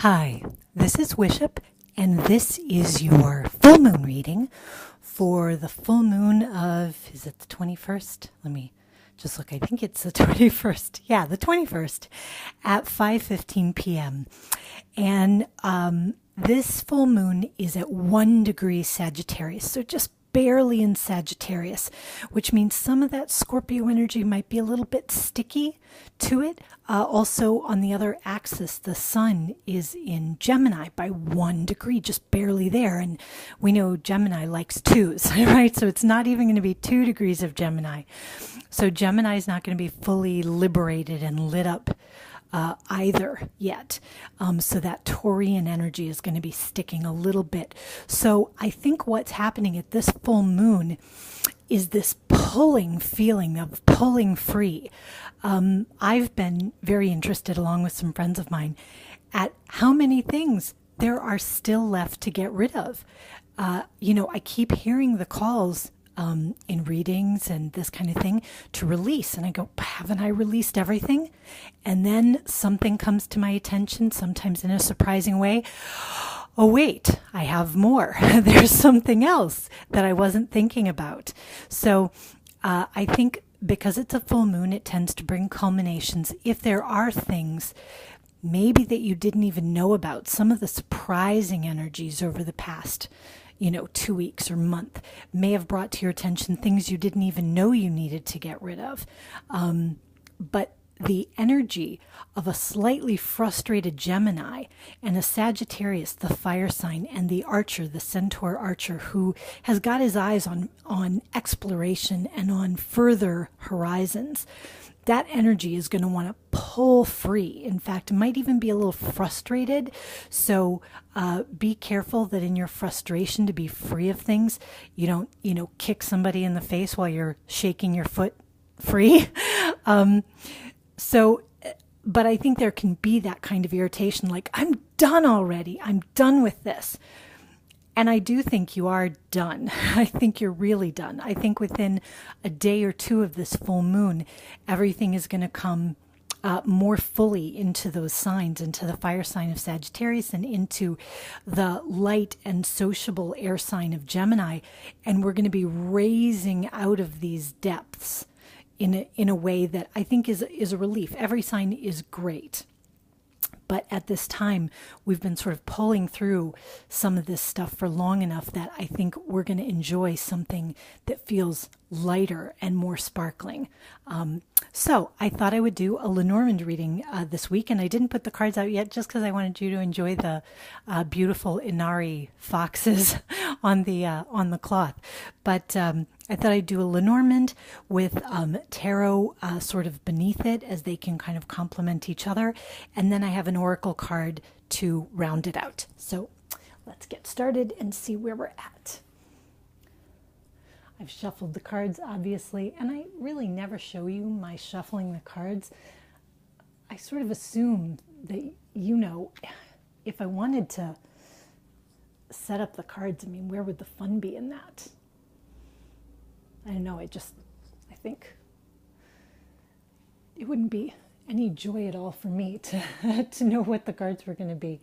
Hi, this is Wishop, and this is your full moon reading for the full moon of, is it the 21st? Let me just look. I think it's the 21st. Yeah, the 21st at 5:15 p.m. And this full moon is at 1 degree Sagittarius, so just barely in Sagittarius, which means some of that Scorpio energy might be a little bit sticky to it. Also, on the other axis, the sun is in Gemini by 1 degree, just barely there. And we know Gemini likes twos, right? So it's not even going to be 2 degrees of Gemini. So Gemini is not going to be fully liberated and lit up either yet. So that Taurian energy is going to be sticking a little bit. So I think what's happening at this full moon is this pulling feeling of pulling free. I've been very interested, along with some friends of mine, at how many things there are still left to get rid of. I keep hearing the calls in readings and this kind of thing to release. And I go, haven't I released everything? And then something comes to my attention, sometimes in a surprising way. Oh, wait, I have more. There's something else that I wasn't thinking about. So I think because it's a full moon, it tends to bring culminations. If there are things maybe that you didn't even know about, some of the surprising energies over the past 2 weeks or month may have brought to your attention things you didn't even know you needed to get rid of. But the energy of a slightly frustrated Gemini and a Sagittarius, the fire sign, and the archer, the centaur archer, who has got his eyes on exploration and on further horizons, that energy is going to want to pull free. In fact, it might even be a little frustrated. So be careful that in your frustration to be free of things, you don't, kick somebody in the face while you're shaking your foot free. But I think there can be that kind of irritation, like, I'm done already. I'm done with this. And I do think you are done. I think you're really done. I think within a day or two of this full moon, everything is going to come more fully into those signs, into the fire sign of Sagittarius and into the light and sociable air sign of Gemini. And we're going to be raising out of these depths in a way that I think is a relief. Every sign is great. But at this time, we've been sort of pulling through some of this stuff for long enough that I think we're going to enjoy something that feels lighter and more sparkling. So I thought I would do a Lenormand reading this week, and I didn't put the cards out yet just because I wanted you to enjoy the beautiful Inari foxes on the cloth. But I thought I'd do a Lenormand with tarot sort of beneath it, as they can kind of complement each other. And then I have an oracle card to round it out. So let's get started and see where we're at. I've shuffled the cards, obviously, and I really never show you my shuffling the cards. I sort of assume that, if I wanted to set up the cards, where would the fun be in that? I don't know, I think it wouldn't be any joy at all for me to know what the cards were going to be.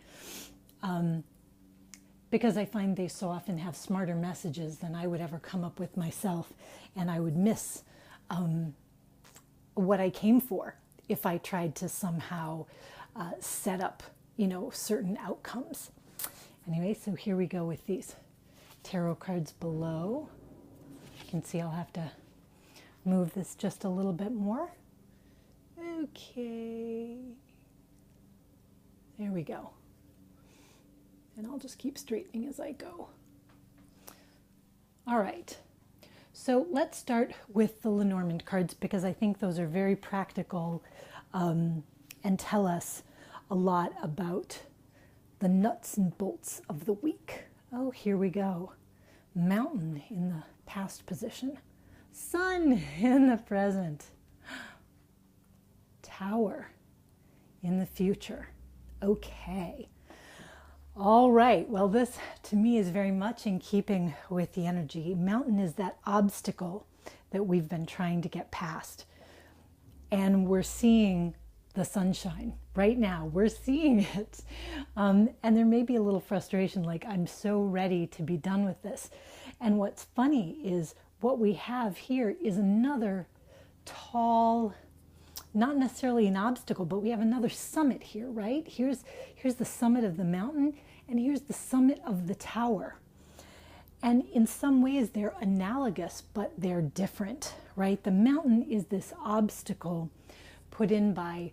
Because I find they so often have smarter messages than I would ever come up with myself, and I would miss what I came for if I tried to somehow set up, certain outcomes. Anyway, so here we go with these tarot cards below. You can see I'll have to move this just a little bit more. Okay. There we go. And I'll just keep straightening as I go. All right. So let's start with the Lenormand cards, because I think those are very practical and tell us a lot about the nuts and bolts of the week. Oh, here we go. Mountain in the past position. Sun in the present. Tower in the future. Okay. All right. Well, this to me is very much in keeping with the energy. Mountain is that obstacle that we've been trying to get past. And we're seeing the sunshine right now. We're seeing it. And there may be a little frustration, like, I'm so ready to be done with this. And what's funny is what we have here is another tall, not necessarily an obstacle, but we have another summit here, right? Here's the summit of the mountain, and here's the summit of the tower. And in some ways they're analogous, but they're different, right? The mountain is this obstacle put in by,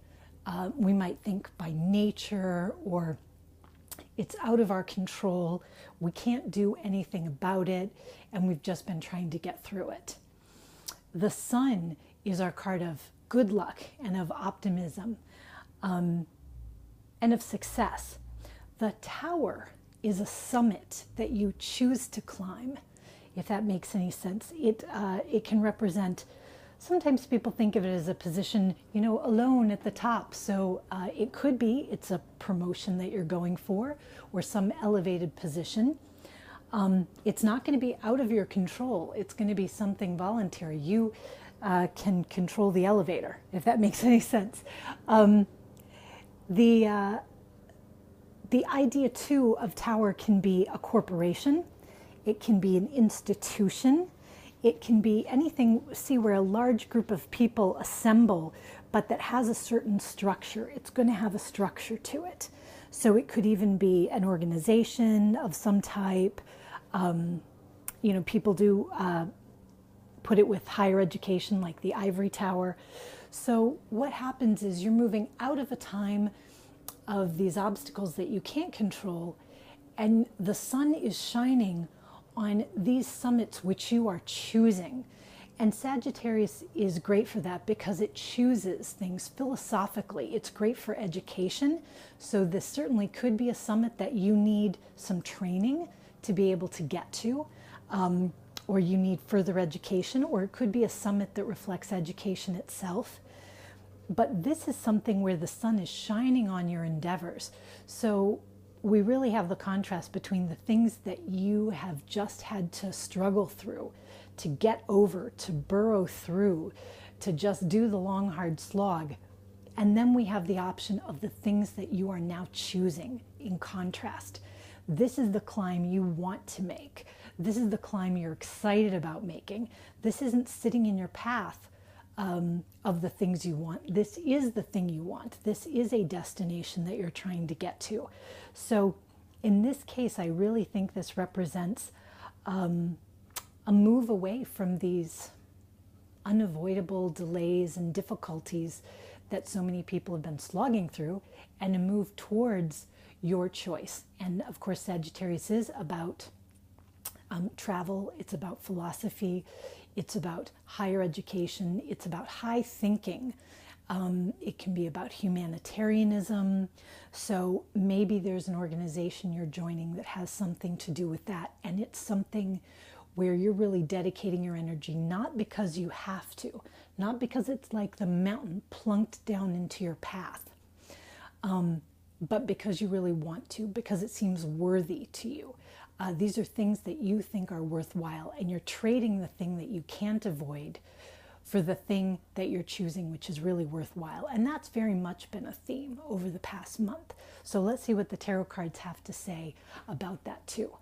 we might think by nature, or it's out of our control. We can't do anything about it, and we've just been trying to get through it. The sun is our card of good luck and of optimism, and of success. The tower is a summit that you choose to climb, if that makes any sense. It can represent, sometimes people think of it as a position, alone at the top. So it could be, it's a promotion that you're going for, or some elevated position. It's not going to be out of your control. It's going to be something voluntary. You can control the elevator, if that makes any sense. The idea too of tower can be a corporation. It can be an institution. It can be anything, see, where a large group of people assemble, but that has a certain structure. It's going to have a structure to it. So it could even be an organization of some type. People do put it with higher education, like the ivory tower. So what happens is you're moving out of a time of these obstacles that you can't control, and the sun is shining on these summits which you are choosing. And Sagittarius is great for that because it chooses things philosophically. It's great for education. So this certainly could be a summit that you need some training to be able to get to, or you need further education, or it could be a summit that reflects education itself. But this is something where the sun is shining on your endeavors. So we really have the contrast between the things that you have just had to struggle through, to get over, to burrow through, to just do the long, hard slog. And then we have the option of the things that you are now choosing in contrast. This is the climb you want to make. This is the climb you're excited about making. This isn't sitting in your path of the things you want. This is the thing you want. This is a destination that you're trying to get to. So in this case, I really think this represents a move away from these unavoidable delays and difficulties that so many people have been slogging through, and a move towards your choice. And of course, Sagittarius is about travel. It's about philosophy. It's about higher education. It's about high thinking. It can be about humanitarianism. So maybe there's an organization you're joining that has something to do with that. And it's something where you're really dedicating your energy, not because you have to, not because it's like the mountain plunked down into your path, but because you really want to, because it seems worthy to you. These are things that you think are worthwhile, and you're trading the thing that you can't avoid for the thing that you're choosing, which is really worthwhile. And that's very much been a theme over the past month. So let's see what the tarot cards have to say about that too.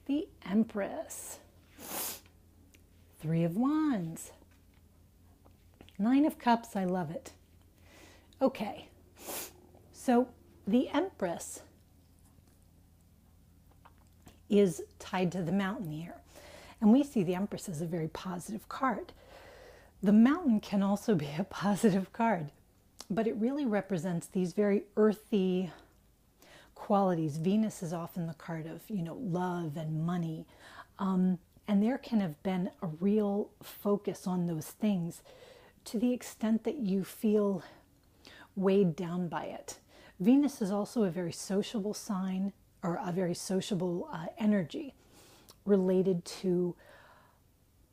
The Empress, 3 of Wands, 9 of Cups, I love it. Okay, so the Empress is tied to the mountain here. And we see the Empress as a very positive card. The mountain can also be a positive card, but it really represents these very earthy qualities. Venus is often the card of, love and money. And there can have been a real focus on those things to the extent that you feel weighed down by it. Venus is also a very sociable sign, or a very sociable energy related to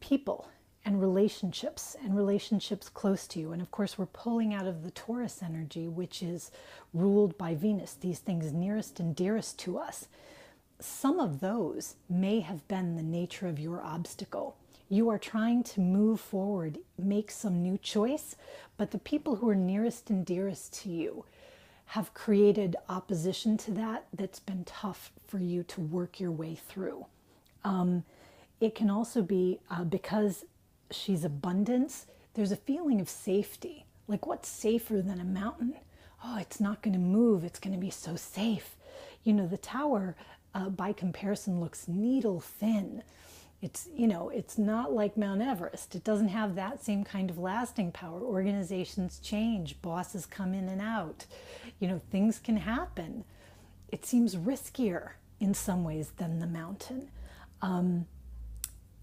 people and relationships close to you. And of course, we're pulling out of the Taurus energy, which is ruled by Venus, these things nearest and dearest to us. Some of those may have been the nature of your obstacle. You are trying to move forward, make some new choice, but the people who are nearest and dearest to you have created opposition to that that's been tough for you to work your way through. It can also be because she's abundance, there's a feeling of safety. Like, what's safer than a mountain? Oh, it's not going to move. It's going to be so safe. You know, the tower, by comparison, looks needle thin. It's, you know, it's not like Mount Everest. It doesn't have that same kind of lasting power. Organizations change. Bosses come in and out. You know, things can happen. It seems riskier in some ways than the mountain.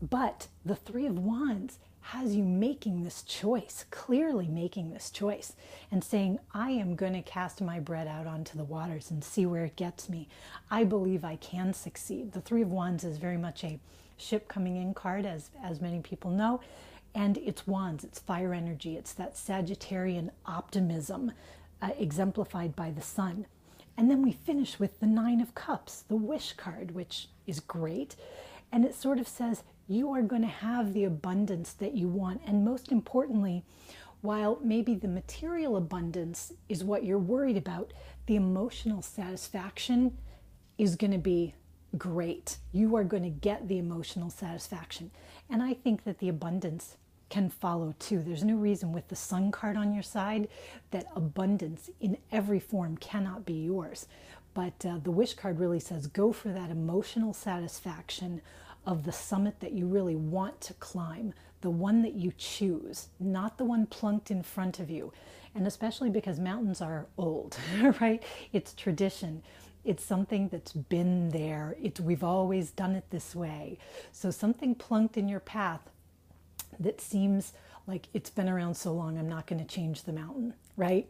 But the Three of Wands has you making this choice, clearly making this choice, and saying, I am going to cast my bread out onto the waters and see where it gets me. I believe I can succeed. The Three of Wands is very much a ship coming in card, as many people know, and it's wands, it's fire energy, it's that Sagittarian optimism exemplified by the sun. And then we finish with the Nine of Cups, the wish card, which is great. And it sort of says, you are going to have the abundance that you want. And most importantly, while maybe the material abundance is what you're worried about, the emotional satisfaction is going to be great. You are going to get the emotional satisfaction. And I think that the abundance can follow too. There's no reason with the Sun card on your side that abundance in every form cannot be yours. But the wish card really says go for that emotional satisfaction of the summit that you really want to climb, the one that you choose, not the one plunked in front of you. And especially because mountains are old, right? It's tradition. It's something that's been there. We've always done it this way. So something plunked in your path that seems like it's been around so long, I'm not going to change the mountain, right?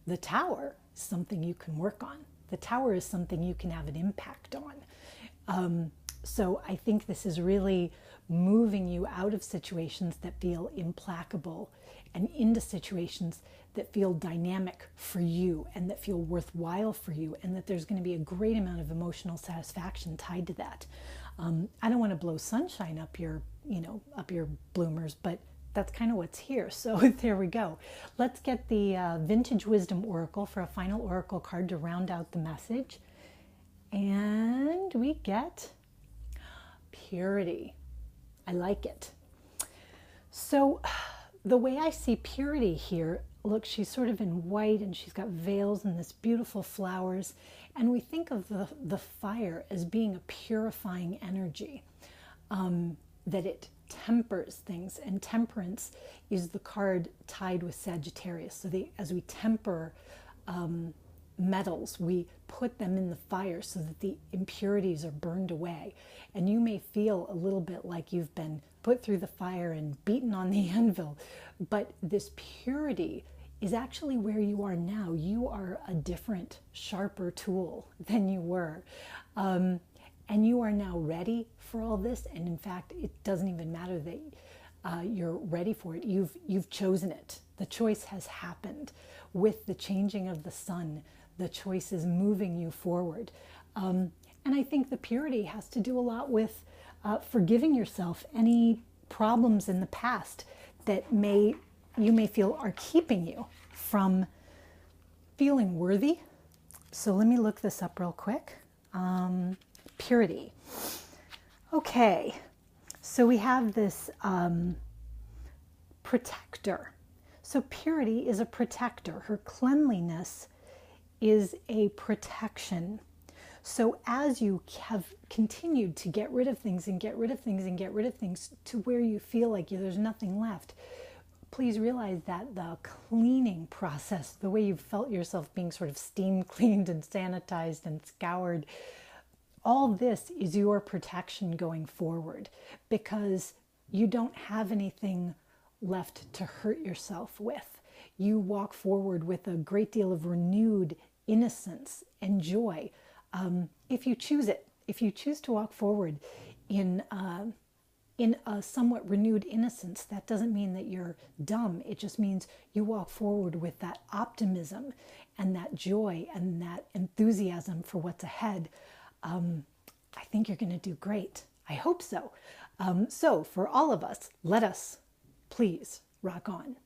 The tower is something you can work on. The tower is something you can have an impact on. So I think this is really moving you out of situations that feel implacable and into situations that feel dynamic for you and that feel worthwhile for you, and that there's going to be a great amount of emotional satisfaction tied to that. I don't want to blow sunshine up your, up your bloomers, but that's kind of what's here. So there we go. Let's get the Vintage Wisdom Oracle for a final oracle card to round out the message. And we get purity. I like it. So the way I see purity here, look, she's sort of in white and she's got veils and this beautiful flowers. And we think of the fire as being a purifying energy, that it tempers things. And temperance is the card tied with Sagittarius. So as we temper metals, we put them in the fire so that the impurities are burned away. And you may feel a little bit like you've been put through the fire and beaten on the anvil, but this purity is actually where you are now. You are a different, sharper tool than you were. And you are now ready for all this. And in fact, it doesn't even matter that you're ready for it. You've chosen it. The choice has happened. With the changing of the sun, the choice is moving you forward. And I think the purity has to do a lot with forgiving yourself any problems in the past that you may feel are keeping you from feeling worthy. So let me look this up real quick. Purity. Okay, so we have this protector. So purity is a protector. Her cleanliness is a protection. So as you have continued to get rid of things and get rid of things and get rid of things to where you feel like there's nothing left, please realize that the cleaning process, the way you've felt yourself being sort of steam cleaned and sanitized and scoured, all this is your protection going forward, because you don't have anything left to hurt yourself with. You walk forward with a great deal of renewed innocence and joy. If you choose it, if you choose to walk forward in a somewhat renewed innocence, that doesn't mean that you're dumb. It just means you walk forward with that optimism and that joy and that enthusiasm for what's ahead. I think you're going to do great. I hope so. So for all of us, let us please rock on.